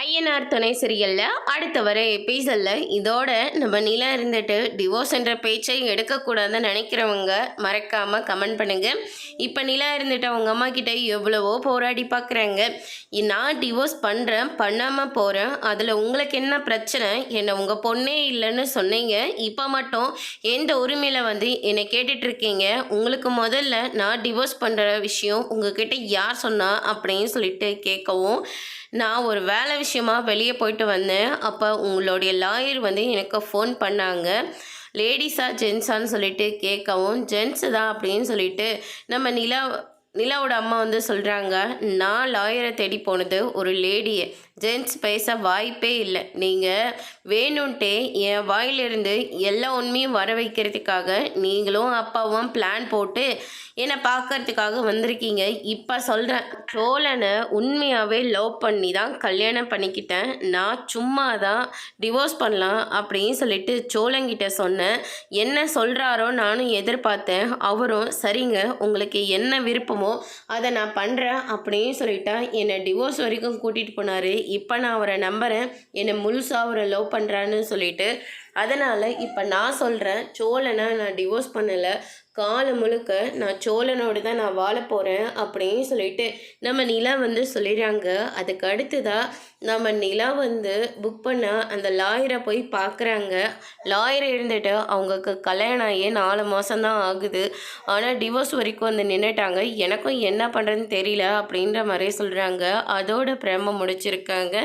ஐயனார் துணை சீரியலில் அடுத்த வர எபிசோடில் இதோட நம்ம நிலா இருந்துட்டு டிவோர்ஸ் என்ற பேச்சை எடுக்கக்கூடாதுன்னு நினைக்கிறவங்க மறக்காமல் கமெண்ட் பண்ணுங்கள். இப்போ நிலா இருந்துட்டு அவங்க அம்மா கிட்ட எவ்வளவோ போராடி பார்க்குறாங்க. நான் டிவோர்ஸ் பண்ணுறேன், பண்ணாமல் போகிறேன், அதில் உங்களுக்கு என்ன பிரச்சனை, என்னை உங்கள் பொண்ணே இல்லைன்னு சொன்னீங்க, இப்போ மட்டும் எந்த உரிமையில் என்னை கேட்டுட்ருக்கீங்க, உங்களுக்கு முதல்ல நான் டிவோர்ஸ் பண்ணுற விஷயம் உங்ககிட்ட யார் சொன்னா அப்படின்னு சொல்லிட்டு கேட்கவும், நான் ஒரு வேலை விஷயமா வெளியே போயிட்டு வந்தேன். அப்போ உங்களுடைய லாயர் எனக்கு ஃபோன் பண்ணாங்க. லேடிஸா ஜென்ஸான்னு சொல்லிட்டு கேட்கவும், ஜென்ஸு தான் அப்படின்னு சொல்லிட்டு நம்ம நிலாவோட அம்மா சொல்கிறாங்க. நான் லாயரை தேடி போனது ஒரு லேடியை, ஜென்ட்ஸ் பேச வாய்ப்பே இல்லை. நீங்கள் வேணும்ன்ட்டே என் வாயிலிருந்து எல்லா உண்மையும் வர வைக்கிறதுக்காக நீங்களும் அப்பாவும் பிளான் போட்டு என்னை பார்க்கறதுக்காக வந்திருக்கீங்க. இப்போ சொல்கிறேன், சோழனை உண்மையாகவே லவ் பண்ணி தான் கல்யாணம் பண்ணிக்கிட்டேன். நான் சும்மா தான் டிவோர்ஸ் பண்ணலாம் அப்படின்னு சொல்லிட்டு சோழங்கிட்ட சொன்னேன். என்ன சொல்கிறாரோ நானும் எதிர்பார்த்தேன். அவரும் சரிங்க, உங்களுக்கு என்ன விருப்பமோ அதை நான் பண்ணுறேன் அப்படின்னு சொல்லிட்டா என்னை டிவோர்ஸ் வரைக்கும் கூட்டிகிட்டு போனார். இப்போ நான் அவரை நம்புகிறேன், என்னை முழுசாக அவரை லவ் பண்ணுறான்னு சொல்லிட்டு. அதனால் இப்போ நான் சொல்கிறேன், சோழனை நான் டிவோர்ஸ் பண்ணலை, காலம் முழுக்க நான் சோழனோடு தான் நான் வாழ போகிறேன் அப்படின்னு சொல்லிட்டு நம்ம நிலா சொல்லிடுறாங்க. அதுக்கு அடுத்ததாக நம்ம நிலா புக் பண்ண அந்த லாயரை போய் பார்க்குறாங்க. லாயரை இருந்துட்டு அவங்களுக்கு கல்யாணம் ஆகி 4 மாதம்தான் ஆகுது. ஆனால் டிவோர்ஸ் வரைக்கும் நின்றுட்டாங்க. எனக்கும் என்ன பண்ணுறதுன்னு தெரியல அப்படின்ற மாதிரி சொல்கிறாங்க. அதோட பிரேம முடிச்சிருக்காங்க.